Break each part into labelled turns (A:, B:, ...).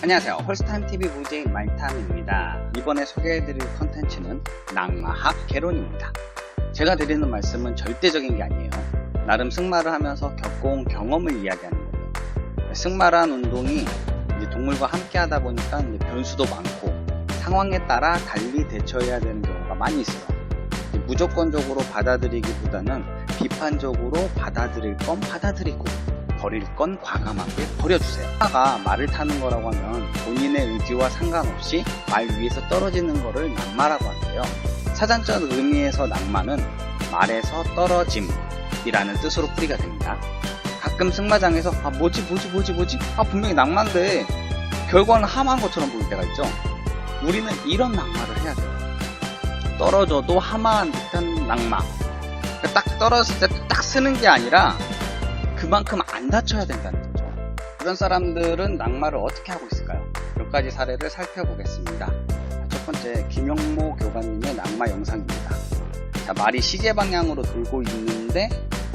A: 안녕하세요. 홀스타임TV VJ 말탐입니다. 이번에 소개해드릴 컨텐츠는 낙마학 개론입니다. 제가 드리는 말씀은 절대적인 게 아니에요. 나름 승마를 하면서 겪어온 경험을 이야기하는 거예요. 승마란 운동이 이제 동물과 함께 하다 보니까 이제 변수도 많고 상황에 따라 달리 대처해야 되는 경우가 많이 있어요. 무조건적으로 받아들이기보다는 비판적으로 받아들일 건 받아들이고 버릴 건 과감하게 버려주세요. 승마가 말을 타는 거라고 하면 본인의 의지와 상관없이 말 위에서 떨어지는 거를 낙마라고 하는데요. 사전적 의미에서 낙마는 말에서 떨어짐이라는 뜻으로 풀이가 됩니다. 가끔 승마장에서 뭐지? 분명히 낙마인데 결과는 하마한 것처럼 보일 때가 있죠. 우리는 이런 낙마를 해야 돼요. 떨어져도 하마한 듯한 낙마. 그러니까 딱 떨어졌을 때 딱 쓰는 게 아니라 그만큼 안 다쳐야 된다는 거죠. 그런 사람들은 낙마를 어떻게 하고 있을까요? 몇 가지 사례를 살펴보겠습니다. 첫 번째, 김영모 교관님의 낙마 영상입니다. 자, 말이 시계 방향으로 돌고 있는데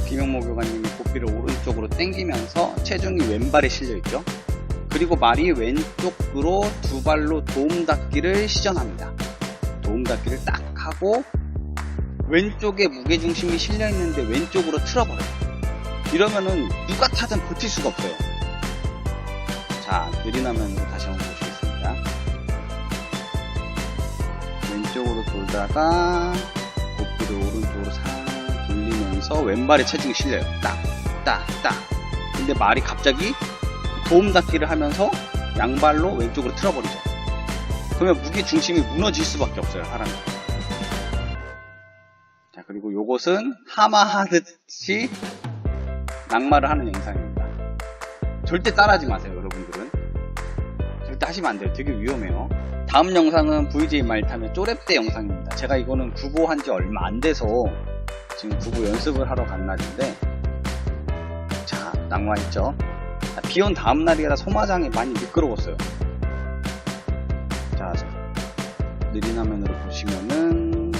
A: 김영모 교관님이 고삐를 오른쪽으로 당기면서 체중이 왼발에 실려있죠. 그리고 말이 왼쪽으로 두 발로 도움닫기를 시전합니다. 도움닫기를 딱 하고 왼쪽에 무게중심이 실려있는데 왼쪽으로 틀어버려요. 이러면은 누가 타든 버틸 수가 없어요. 자, 느린 화면으로 다시 한번 보시겠습니다. 왼쪽으로 돌다가 고삐를 오른쪽으로 살 돌리면서 왼발에 체중이 실려요. 딱. 근데 말이 갑자기 도움닫기를 하면서 양발로 왼쪽으로 틀어버리죠. 그러면 무게중심이 무너질 수밖에 없어요, 사람이. 자, 그리고 요것은 하마하듯이 낙마를 하는 영상입니다. 절대 따라하지 마세요, 여러분들은. 절대 하시면 안 돼요. 되게 위험해요. 다음 영상은 VJ 말탐의 쪼랩대 영상입니다. 제가 이거는 구보한 지 얼마 안 돼서 지금 구보 연습을 하러 간 날인데, 자, 낙마했죠. 비 온 다음 날이라 소마장이 많이 미끄러웠어요. 자, 느린 화면으로 보시면은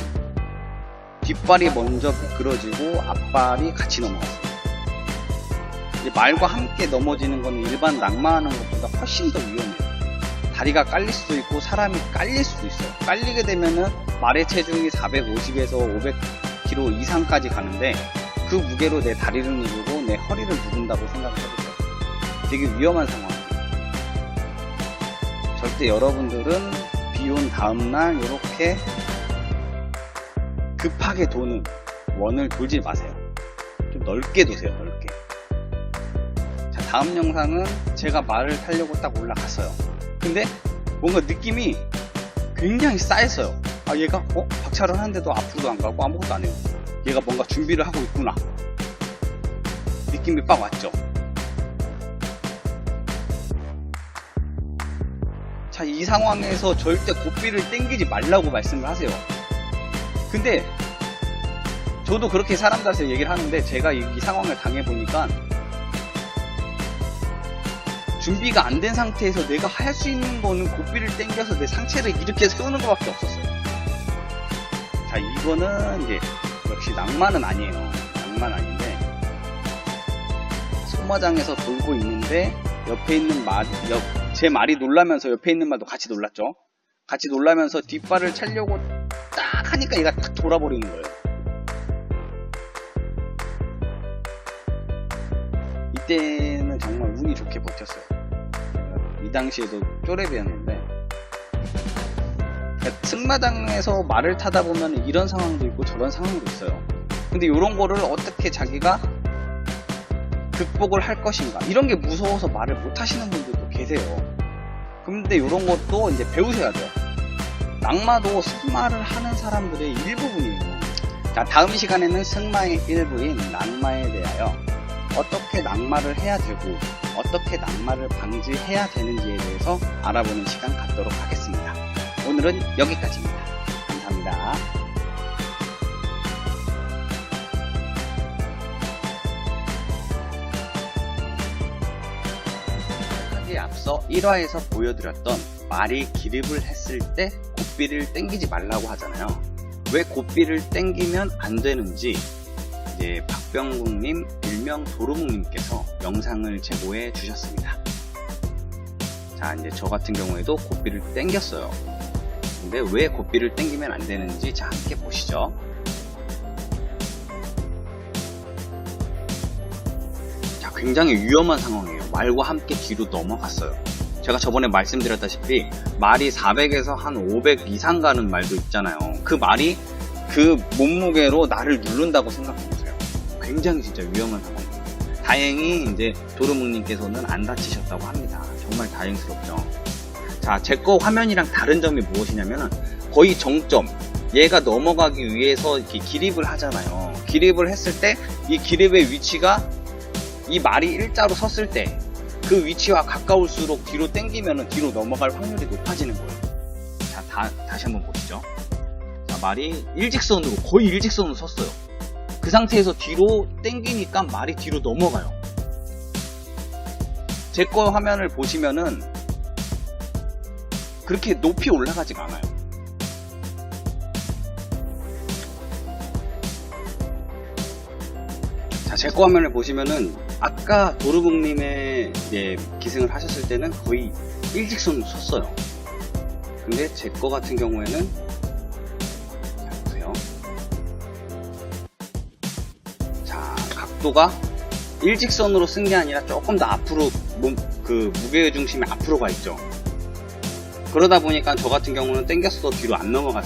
A: 뒷발이 먼저 미끄러지고 앞발이 같이 넘어갔어요. 말과 함께 넘어지는 것은 일반 낙마하는 것보다 훨씬 더 위험해요. 다리가 깔릴 수도 있고 사람이 깔릴 수도 있어요. 깔리게 되면은 말의 체중이 450에서 500kg 이상까지 가는데 그 무게로 내 다리를 누르고 내 허리를 누른다고 생각을 해보세요. 되게 위험한 상황이에요. 절대 여러분들은 비 온 다음날 이렇게 급하게 도는 원을 돌지 마세요. 좀 넓게 도세요, 넓게. 자, 다음 영상은 제가 말을 타려고 딱 올라갔어요. 근데 뭔가 느낌이 굉장히 싸했어요. 얘가 박차를 하는데도 앞으로도 안 가고 아무것도 안 해요. 얘가 뭔가 준비를 하고 있구나. 느낌이 빡 왔죠. 자, 이 상황에서 절대 고삐를 당기지 말라고 말씀을 하세요. 근데 저도 그렇게 사람들한테 얘기를 하는데 제가 이 상황을 당해보니까 준비가 안 된 상태에서 내가 할 수 있는 거는 고삐를 당겨서 내 상체를 이렇게 세우는 것밖에 없었어요. 자, 이거는 이제 역시 낙마는 아니에요. 낙마는 아닌데 소마장에서 돌고 있는데 옆에 있는 제 말이 놀라면서 옆에 있는 말도 같이 놀랐죠. 같이 놀라면서 뒷발을 차려고 딱 하니까 얘가 딱 돌아버리는 거예요. 이때는 정말 운이 좋게 버텼어요. 이 당시에도 쪼렙이었는데, 그러니까 승마장에서 말을 타다 보면 이런 상황도 있고 저런 상황도 있어요. 근데 이런 거를 어떻게 자기가 극복을 할 것인가, 이런 게 무서워서 말을 못 하시는 분들도 계세요. 근데 이런 것도 이제 배우셔야 돼요. 낙마도 승마를 하는 사람들의 일부분이에요. 자, 다음 시간에는 승마의 일부인 낙마에 대하여 어떻게 낙마를 해야 되고 어떻게 낙마를 방지해야 되는지에 대해서 알아보는 시간 갖도록 하겠습니다. 오늘은 여기까지입니다. 감사합니다. 앞서 1화에서 보여드렸던 말이 기립을 했을 때 고삐를 당기지 말라고 하잖아요. 왜 고삐를 당기면 안 되는지 이제 박병국님 일명 도루묵님께서 영상을 제보해 주셨습니다. 자, 이제 저 같은 경우에도 고삐를 당겼어요. 근데 왜 고삐를 당기면 안 되는지 자, 함께 보시죠. 자, 굉장히 위험한 상황이에요. 말과 함께 뒤로 넘어갔어요. 제가 저번에 말씀드렸다시피 말이 400에서 한 500 이상 가는 말도 있잖아요. 그 말이 그 몸무게로 나를 누른다고 생각해보세요. 굉장히 진짜 위험한 상황이에요. 다행히 이제 도루묵님께서는 안 다치셨다고 합니다. 정말 다행스럽죠. 자, 제 거 화면이랑 다른 점이 무엇이냐면은 거의 정점, 얘가 넘어가기 위해서 이렇게 기립을 하잖아요. 기립을 했을 때 이 기립의 위치가 이 말이 일자로 섰을 때 그 위치와 가까울수록 뒤로 당기면은 뒤로 넘어갈 확률이 높아지는 거예요. 자, 다시 한번 보시죠. 자, 말이 일직선으로, 거의 일직선으로 섰어요. 그 상태에서 뒤로 당기니까 말이 뒤로 넘어가요. 제 거 화면을 보시면은 그렇게 높이 올라가지가 않아요. 자, 제 거 화면을 보시면은 아까 도루묵님의 기승을 하셨을 때는 거의 일직선으로 섰어요. 근데 제 거 같은 경우에는 자, 보세요. 자, 각도가 일직선으로 쓴 게 아니라 조금 더 앞으로 그 무게의 중심이 앞으로 가 있죠. 그러다 보니까 저 같은 경우는 당겼어도 뒤로 안 넘어간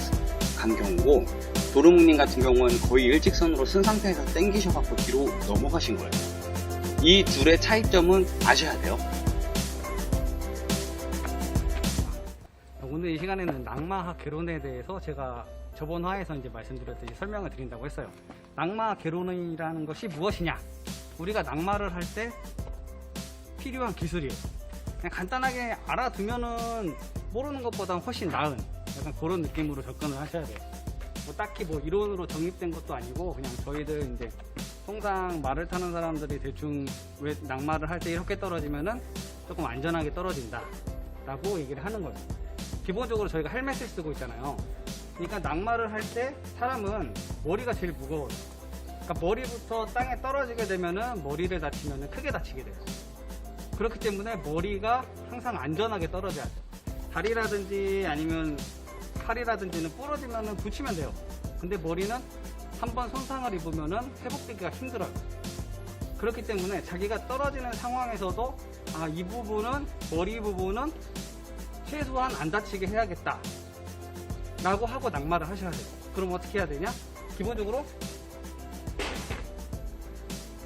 A: 경우고, 도루묵님 같은 경우는 거의 일직선으로 쓴 상태에서 당기셔갖고 뒤로 넘어가신 거예요. 이 둘의 차이점은 아셔야 돼요.
B: 오늘 이 시간에는 낙마학 개론에 대해서 제가 저번 화에서 이제 말씀드렸듯이 설명을 드린다고 했어요. 낙마 개론이라는 것이 무엇이냐? 우리가 낙마를 할 때 필요한 기술이에요. 그냥 간단하게 알아두면은 모르는 것보다 훨씬 나은 약간 그런 느낌으로 접근을 하셔야 돼요. 뭐 딱히 뭐 이론으로 정립된 것도 아니고 그냥 저희들 이제 통상 말을 타는 사람들이 대충 왜 낙마를 할 때 이렇게 떨어지면은 조금 안전하게 떨어진다 라고 얘기를 하는 거예요. 기본적으로 저희가 헬멧을 쓰고 있잖아요. 그러니까 낙마를 할 때 사람은 머리가 제일 무거워요. 그러니까 머리부터 땅에 떨어지게 되면은 머리를 다치면은 크게 다치게 돼요. 그렇기 때문에 머리가 항상 안전하게 떨어져야 돼요. 다리라든지 아니면 팔이라든지는 부러지면은 붙이면 돼요. 근데 머리는 한번 손상을 입으면은 회복되기가 힘들어요. 그렇기 때문에 자기가 떨어지는 상황에서도 이 부분은, 머리 부분은 최소한 안 다치게 해야겠다 라고 하고 낙마를 하셔야 돼요. 그럼 어떻게 해야 되냐? 기본적으로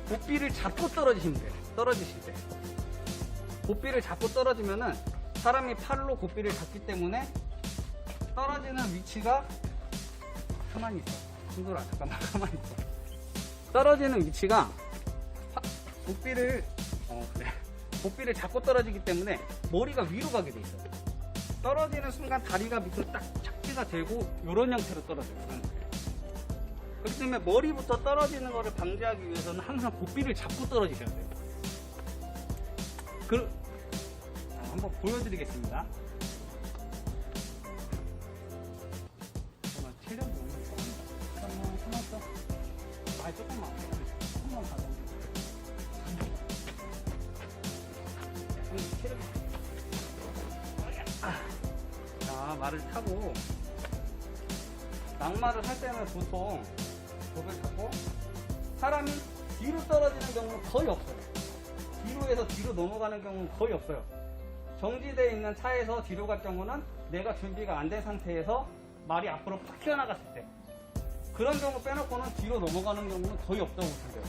B: 고삐를 잡고 떨어지시면 돼요. 떨어지실 때 고삐를 잡고 떨어지면은 사람이 팔로 고삐를 잡기 때문에 떨어지는 위치가, 가만히 있어 친구라, 잠깐만 가만히 있어. 떨어지는 위치가 고삐를 고삐를 잡고 떨어지기 때문에 머리가 위로 가게 돼 있어요. 떨어지는 순간 다리가 밑으로 딱 착지가 되고 이런 형태로 떨어져요. 그렇기 때문에 머리부터 떨어지는 것을 방지하기 위해서는 항상 고삐를 잡고 떨어지셔야 돼요. 한번 보여드리겠습니다. 체력이 잠깐만 참았어. 조금만 가자. 자, 말을 타고 낙마를 할 때는 보통 rop을 잡고 사람이 뒤로 떨어지는 경우는 거의 없어요. 뒤로에서 뒤로 넘어가는 경우는 거의 없어요. 정지되어 있는 차에서 뒤로 갈 경우는 내가 준비가 안 된 상태에서 말이 앞으로 팍 튀어나갔을 때, 그런 경우 빼놓고는 뒤로 넘어가는 경우는 거의 없다고 보시면 돼요.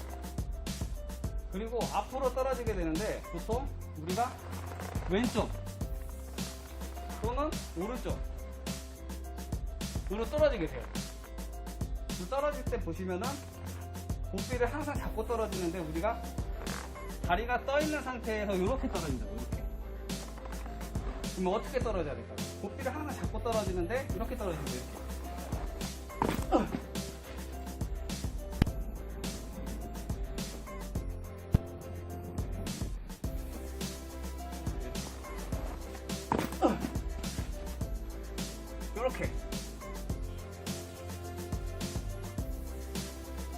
B: 그리고 앞으로 떨어지게 되는데 보통 우리가 왼쪽 또는 오른쪽으로 떨어지게 돼요. 떨어질 때 보시면은 고삐를 항상 잡고 떨어지는데 우리가 다리가 떠 있는 상태에서 이렇게 떨어진다. 이렇게. 그러면 어떻게 떨어져야 될까요? 고삐를 항상 잡고 떨어지는데 이렇게 떨어지면 돼요.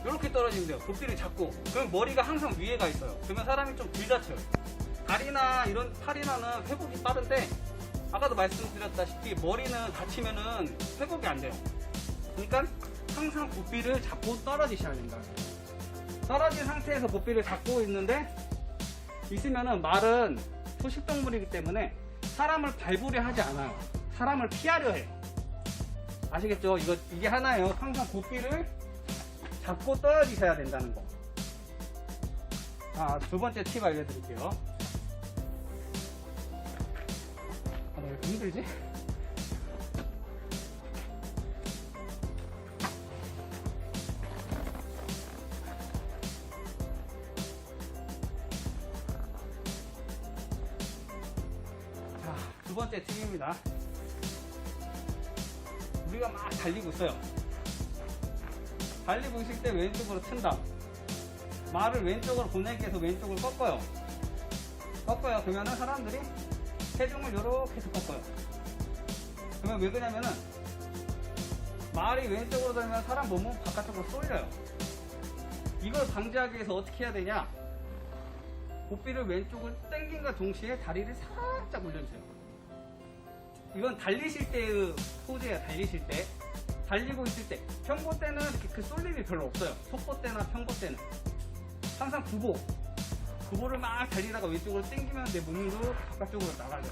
B: 이렇게 떨어지면 돼요. 고삐를 잡고. 그럼 머리가 항상 위에 가 있어요. 그러면 사람이 좀 덜 다쳐요. 다리나 이런 팔이나는 회복이 빠른데 아까도 말씀드렸다시피 머리는 다치면은 회복이 안 돼요. 그러니까 항상 보삐를 잡고 떨어지셔야 된다. 떨어진 상태에서 보삐를 잡고 있으면은 말은 초식동물이기 때문에 사람을 밟으려 하지 않아요. 사람을 피하려 해요. 아시겠죠? 이게 하나예요. 항상 보삐를 잡고 떨어지셔야 된다는 거. 자, 두 번째 팁 알려드릴게요. 아, 나 왜 이렇게 힘들지? 자, 두 번째 팁입니다. 우리가 막 달리고 있어요. 달리고 있을 때 왼쪽으로 튼다. 말을 왼쪽으로 보내기 위해서 왼쪽을 꺾어요. 그러면은 사람들이 체중을 이렇게 해서 꺾어요. 그러면 왜 그러냐면은 말이 왼쪽으로 돌면 사람 몸은 바깥쪽으로 쏠려요. 이걸 방지하기 위해서 어떻게 해야 되냐? 보삐를 왼쪽을 당긴과 동시에 다리를 살짝 올려주세요. 이건 달리실 때의 포즈예요. 달리실 때. 달리고 있을 때. 평고 때는 이렇게 그 쏠림이 별로 없어요. 속보 때나 평고 때는. 항상 구보를 막 달리다가 왼쪽으로 당기면 내 몸도 바깥쪽으로 나가요.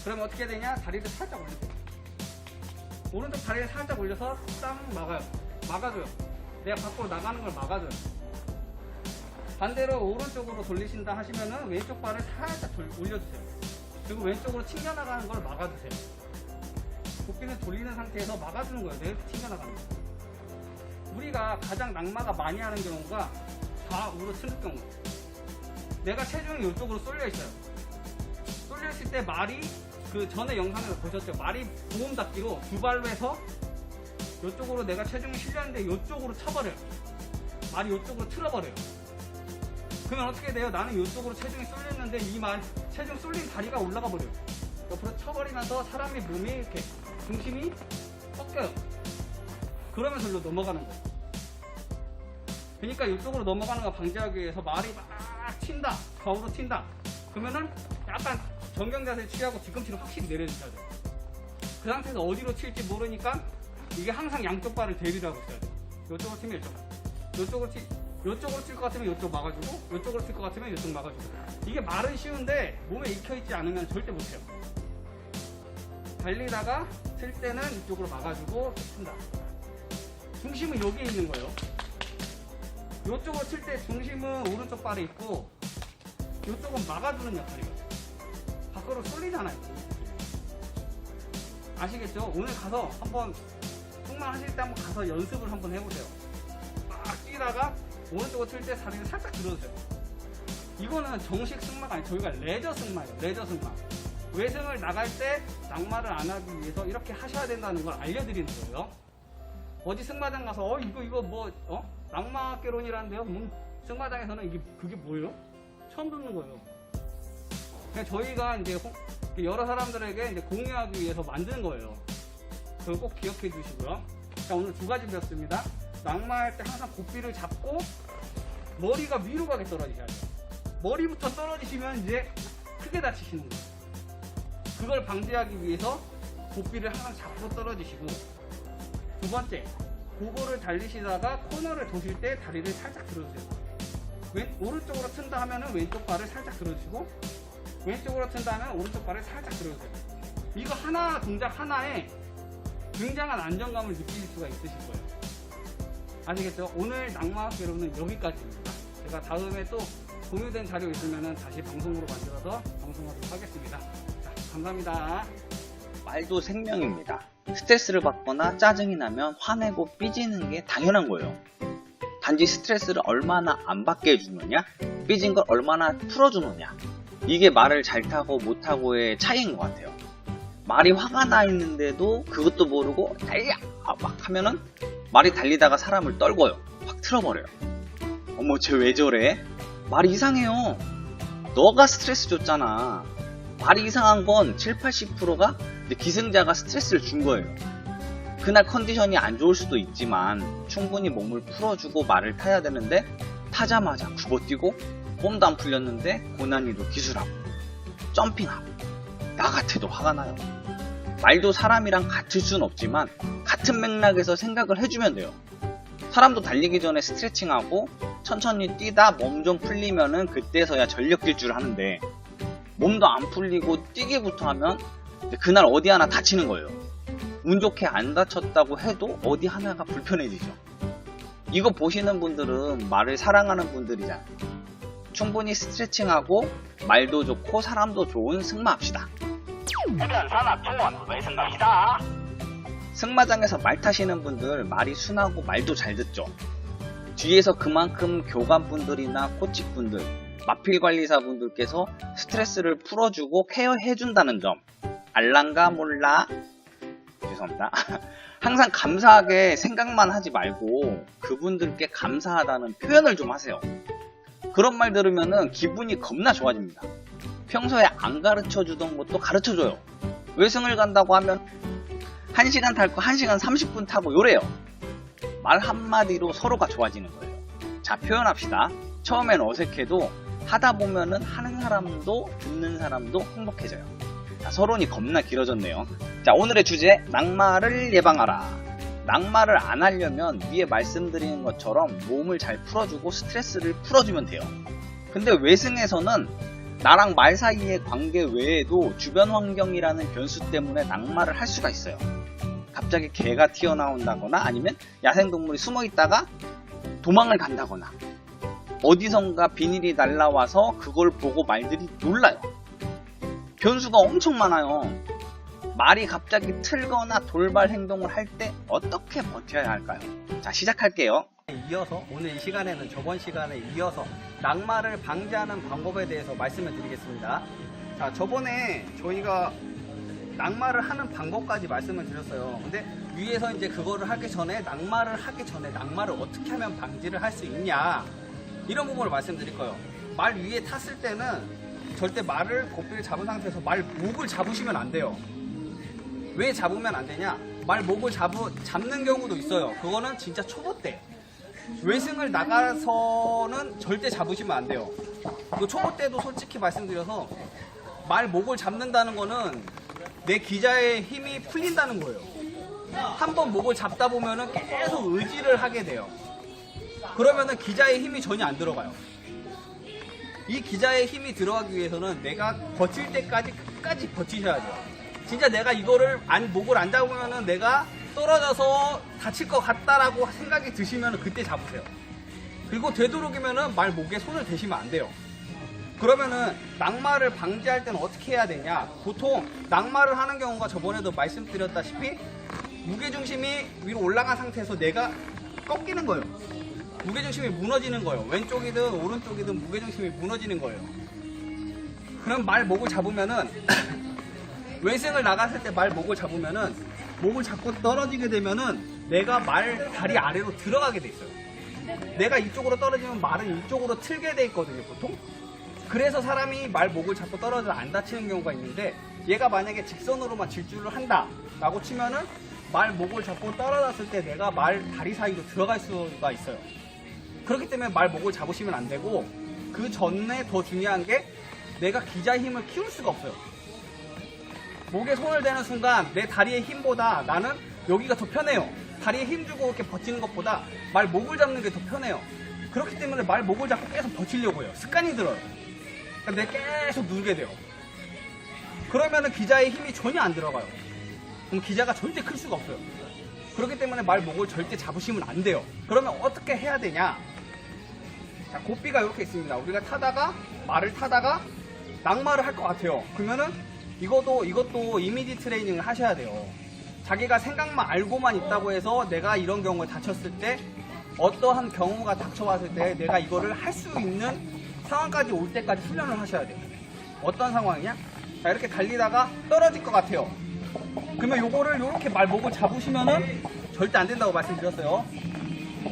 B: 그러면 어떻게 되냐? 다리를 살짝 올리세요. 오른쪽 다리를 살짝 올려서 딱 막아줘요. 내가 밖으로 나가는 걸 막아줘요. 반대로 오른쪽으로 돌리신다 하시면은 왼쪽 발을 살짝 올려주세요. 그리고 왼쪽으로 튕겨나가는 걸 막아주세요. 보삐는 돌리는 상태에서 막아주는 거예요. 내가 튕겨나가는 거. 우리가 가장 낙마가 많이 하는 경우가 좌우로 틀릴 경우. 내가 체중이 이쪽으로 쏠려 있어요. 쏠려 있을 때 말이 그 전에 영상에서 보셨죠? 말이 보험 닫기로 두 발로 해서 이쪽으로 내가 체중이 실렸는데 이쪽으로 쳐버려요. 말이 이쪽으로 틀어버려요. 그러면 어떻게 돼요? 나는 이쪽으로 체중이 쏠렸는데 이 말 체중 쏠린 다리가 올라가 버려요. 옆으로 쳐버리면서 사람의 몸이 이렇게 중심이 꺾여요. 그러면서 일로 넘어가는 거예요. 그러니까 이쪽으로 넘어가는 거 방지하기 위해서 말이 막 튄다. 좌우로 튄다. 그러면은 약간 정경 자세 취하고 뒤꿈치를 확실히 내려주셔야 돼요. 그 상태에서 어디로 튈지 모르니까 이게 항상 양쪽 발을 대비를 하고 있어야 돼요. 이쪽으로 튀면 이쪽으로 튈 것 같으면 이쪽 막아주고 이쪽으로 튈 것 같으면 이쪽 막아주고. 이게 말은 쉬운데 몸에 익혀있지 않으면 절대 못해요. 달리다가 틀 때는 이쪽으로 막아주고 튼다. 중심은 여기에 있는 거예요. 이쪽으로 칠 때 중심은 오른쪽 발에 있고 이쪽은 막아주는 역할이에요. 밖으로 쏠리잖아요. 아시겠죠? 오늘 가서 한번 승마하실 때 한번 가서 연습을 한번 해보세요. 막 뛰다가 오른쪽으로 칠 때 다리를 살짝 들어주세요. 이거는 정식 승마가 아니에요. 저희가 레저 승마예요. 레저 승마. 외승을 나갈 때 낙마를 안 하기 위해서 이렇게 하셔야 된다는 걸 알려드리는 거예요. 어디 승마장 가서 이거 뭐 낙마개론이라는데요. 승마장에서는 그게 뭐예요? 처음 듣는 거예요. 그냥 저희가 이제 여러 사람들에게 이제 공유하기 위해서 만든 거예요. 그걸 꼭 기억해 주시고요. 자, 오늘 두 가지 배웠습니다. 낙마할 때 항상 보삐를 잡고 머리가 위로 가게 떨어지셔야 돼요. 머리부터 떨어지시면 이제 크게 다치시는 거예요. 그걸 방지하기 위해서 보삐를 항상 잡고 떨어지시고, 두 번째, 고고를 달리시다가 코너를 도실 때 다리를 살짝 들어주세요. 오른쪽으로 튼다 하면은 왼쪽 발을 살짝 들어주시고, 왼쪽으로 튼다 하면 오른쪽 발을 살짝 들어주세요. 이거 하나, 동작 하나에 굉장한 안정감을 느끼실 수가 있으실 거예요. 아시겠죠? 오늘 낙마학개론은 여기까지입니다. 제가 다음에 또 공유된 자료 있으면 다시 방송으로 만들어서 방송하도록 하겠습니다. 자, 감사합니다.
A: 말도 생명입니다. 스트레스를 받거나 짜증이 나면 화내고 삐지는 게 당연한 거예요. 단지 스트레스를 얼마나 안 받게 해주느냐, 삐진 걸 얼마나 풀어주느냐, 이게 말을 잘 타고 못 타고의 차이인 것 같아요. 말이 화가 나 있는데도 그것도 모르고 달려! 막 하면은 말이 달리다가 사람을 떨궈요. 확 틀어버려요. 어머, 쟤 왜 저래? 말이 이상해요. 너가 스트레스 줬잖아. 말이 이상한 건 70~80%가 기승자가 스트레스를 준 거예요. 그날 컨디션이 안 좋을 수도 있지만 충분히 몸을 풀어주고 말을 타야 되는데 타자마자 굽어뛰고 뽐도 안 풀렸는데 고난이도 기술하고 점핑하고 나 같아도 화가 나요. 말도 사람이랑 같을 수는 없지만 같은 맥락에서 생각을 해주면 돼요. 사람도 달리기 전에 스트레칭하고 천천히 뛰다 몸 좀 풀리면은 그때서야 전력 질주를 하는데 몸도 안 풀리고 뛰기부터 하면 그날 어디 하나 다치는 거예요. 운 좋게 안 다쳤다고 해도 어디 하나가 불편해지죠. 이거 보시는 분들은 말을 사랑하는 분들이잖아요. 충분히 스트레칭하고 말도 좋고 사람도 좋은 승마합시다. 승마장에서 말 타시는 분들 말이 순하고 말도 잘 듣죠. 뒤에서 그만큼 교관분들이나 코치분들, 마필관리사분들께서 스트레스를 풀어주고 케어해준다는 점 알란가 몰라? 죄송합니다. 항상 감사하게 생각만 하지 말고 그분들께 감사하다는 표현을 좀 하세요. 그런 말 들으면 기분이 겁나 좋아집니다. 평소에 안 가르쳐주던 것도 가르쳐줘요. 외승을 간다고 하면 1시간 탈 거 1시간 30분 타고 요래요. 말 한마디로 서로가 좋아지는 거예요. 자, 표현합시다. 처음엔 어색해도 하다 보면은 하는 사람도 듣는 사람도 행복해져요. 자, 서론이 겁나 길어졌네요. 자, 오늘의 주제 낙마를 예방하라. 낙마를 안 하려면 위에 말씀드린 것처럼 몸을 잘 풀어주고 스트레스를 풀어주면 돼요. 근데 외승에서는 나랑 말 사이의 관계 외에도 주변 환경이라는 변수 때문에 낙마를 할 수가 있어요. 갑자기 개가 튀어나온다거나 아니면 야생동물이 숨어있다가 도망을 간다거나 어디선가 비닐이 날라와서 그걸 보고 말들이 놀라요. 변수가 엄청 많아요. 말이 갑자기 틀거나 돌발 행동을 할 때 어떻게 버텨야 할까요? 자, 시작할게요.
B: 이어서 오늘 이 시간에는 저번 시간에 이어서 낙마를 방지하는 방법에 대해서 말씀을 드리겠습니다. 자, 저번에 저희가 낙마를 하는 방법까지 말씀을 드렸어요. 근데 위에서 이제 그거를 하기 전에 낙마를 어떻게 하면 방지를 할 수 있냐, 이런 부분을 말씀드릴 거예요. 말 위에 탔을 때는 절대 말을 고삐를 잡은 상태에서 말 목을 잡으시면 안 돼요. 왜 잡으면 안 되냐? 말 목을 잡는 경우도 있어요. 그거는 진짜 초보 때. 외승을 나가서는 절대 잡으시면 안 돼요. 그 초보 때도 솔직히 말씀드려서 말 목을 잡는다는 거는 내 기자의 힘이 풀린다는 거예요. 한번 목을 잡다 보면은 계속 의지를 하게 돼요. 그러면은 기자의 힘이 전혀 안 들어가요. 이 기자의 힘이 들어가기 위해서는 내가 버틸 때까지 끝까지 버티셔야 돼요. 진짜 내가 이거를 목을 안 잡으면은 내가 떨어져서 다칠 것 같다라고 생각이 드시면 그때 잡으세요. 그리고 되도록이면은 말 목에 손을 대시면 안 돼요. 그러면은 낙마를 방지할 때는 어떻게 해야 되냐? 보통 낙마를 하는 경우가 저번에도 말씀드렸다시피 무게중심이 위로 올라간 상태에서 내가 꺾이는 거예요. 무게중심이 무너지는 거예요. 왼쪽이든 오른쪽이든 무게중심이 무너지는 거예요. 그럼 말 목을 잡으면은 외승을 나갔을 때 말 목을 잡으면은 목을 잡고 떨어지게 되면은 내가 말 다리 아래로 들어가게 돼 있어요. 내가 이쪽으로 떨어지면 말은 이쪽으로 틀게 돼 있거든요, 보통. 그래서 사람이 말 목을 잡고 떨어져서 안 다치는 경우가 있는데, 얘가 만약에 직선으로만 질주를 한다 라고 치면은 말 목을 잡고 떨어졌을 때 내가 말 다리 사이로 들어갈 수가 있어요. 그렇기 때문에 말 목을 잡으시면 안 되고, 그 전에 더 중요한 게 내가 기자의 힘을 키울 수가 없어요. 목에 손을 대는 순간 내 다리의 힘보다 나는 여기가 더 편해요. 다리에 힘 주고 이렇게 버티는 것보다 말 목을 잡는 게 더 편해요. 그렇기 때문에 말 목을 잡고 계속 버티려고 해요. 습관이 들어요. 근데 계속 누르게 돼요. 그러면은 기자의 힘이 전혀 안 들어가요. 그럼 기자가 절대 클 수가 없어요. 그렇기 때문에 말 목을 절대 잡으시면 안 돼요. 그러면 어떻게 해야 되냐? 자, 고삐가 이렇게 있습니다. 우리가 말을 타다가 낙마를 할 것 같아요. 그러면은 이것도 이미지 트레이닝을 하셔야 돼요. 자기가 생각만 알고만 있다고 해서 내가 이런 경우에 다쳤을 때, 어떠한 경우가 닥쳐왔을 때 내가 이거를 할 수 있는 상황까지 올 때까지 훈련을 하셔야 돼요. 어떤 상황이냐? 자, 이렇게 달리다가 떨어질 것 같아요. 그러면 요거를 이렇게 말 목을 잡으시면은 절대 안 된다고 말씀드렸어요.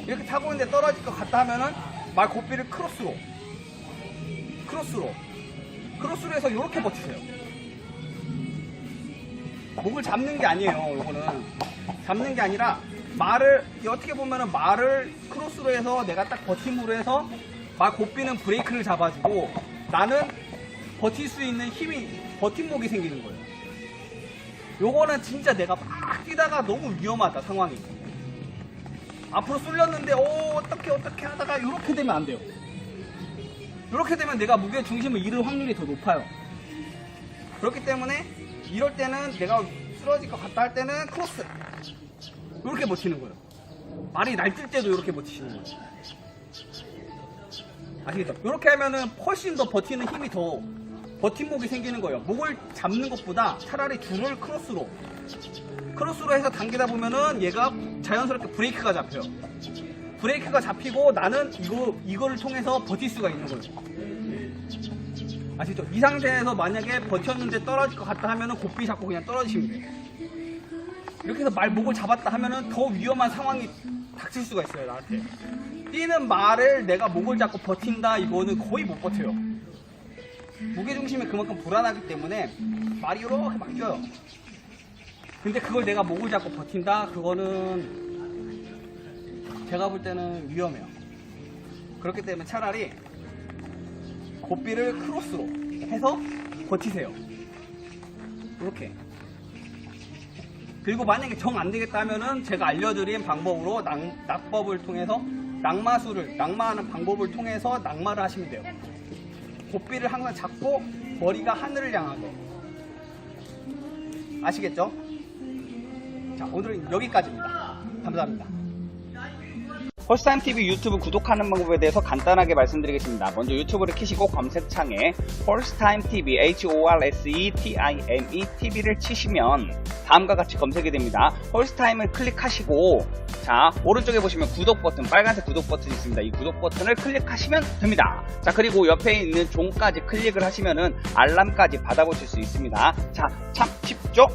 B: 이렇게 타고 있는데 떨어질 것 같다 하면은 말 고삐를 크로스로 해서 이렇게 버티세요. 목을 잡는 게 아니에요. 요거는 잡는 게 아니라 말을 어떻게 보면은 말을 크로스로 해서 내가 딱 버팀으로 해서 고삐는 브레이크를 잡아주고 나는 버틸 수 있는 힘이 버팀목이 생기는 거예요. 요거는 진짜 내가 막 뛰다가 너무 위험하다 상황이. 앞으로 쏠렸는데 어떻게 하다가 이렇게 되면 안 돼요. 이렇게 되면 내가 무게 중심을 잃을 확률이 더 높아요. 그렇기 때문에 이럴 때는 내가 쓰러질 것 같다 할 때는 크로스 이렇게 버티는 거예요. 말이 날뛸 때도 이렇게 버티시는 거예요. 아시겠죠? 이렇게 하면은 훨씬 더 버티는 힘이 더 버팀목이 생기는 거예요. 목을 잡는 것보다 차라리 줄을 크로스로 해서 당기다 보면은 얘가 자연스럽게 브레이크가 잡혀요. 브레이크가 잡히고 나는 이거를 통해서 버틸 수가 있는 거예요. 아시죠? 이 상태에서 만약에 버텼는데 떨어질 것 같다 하면은 고삐 잡고 그냥 떨어지시면 돼요. 이렇게 해서 목을 잡았다 하면은 더 위험한 상황이 닥칠 수가 있어요, 나한테. 뛰는 말을 내가 목을 잡고 버틴다, 이거는 거의 못 버텨요. 무게중심이 그만큼 불안하기 때문에 말이 이렇게 막 뛰어요. 근데 그걸 내가 목을 잡고 버틴다, 그거는 제가 볼 때는 위험해요. 그렇기 때문에 차라리 고삐를 크로스로 해서 버티세요. 이렇게. 그리고 만약에 정 안 되겠다 하면은 제가 알려드린 방법으로 낙법을 통해서 낙마하는 방법을 통해서 낙마를 하시면 돼요. 고삐를 항상 잡고 머리가 하늘을 향하게. 아시겠죠? 자, 오늘은 여기까지입니다. 감사합니다.
A: 홀스타임TV 유튜브 구독하는 방법에 대해서 간단하게 말씀드리겠습니다. 먼저 유튜브를 키시고 검색창에 홀스타임TV HORSETIME TV를 치시면 다음과 같이 검색이 됩니다. 홀스타임을 클릭하시고 자 오른쪽에 보시면 구독 버튼, 빨간색 구독 버튼이 있습니다. 이 구독 버튼을 클릭하시면 됩니다. 자 그리고 옆에 있는 종까지 클릭을 하시면은 알람까지 받아보실 수 있습니다. 자 참 쉽죠?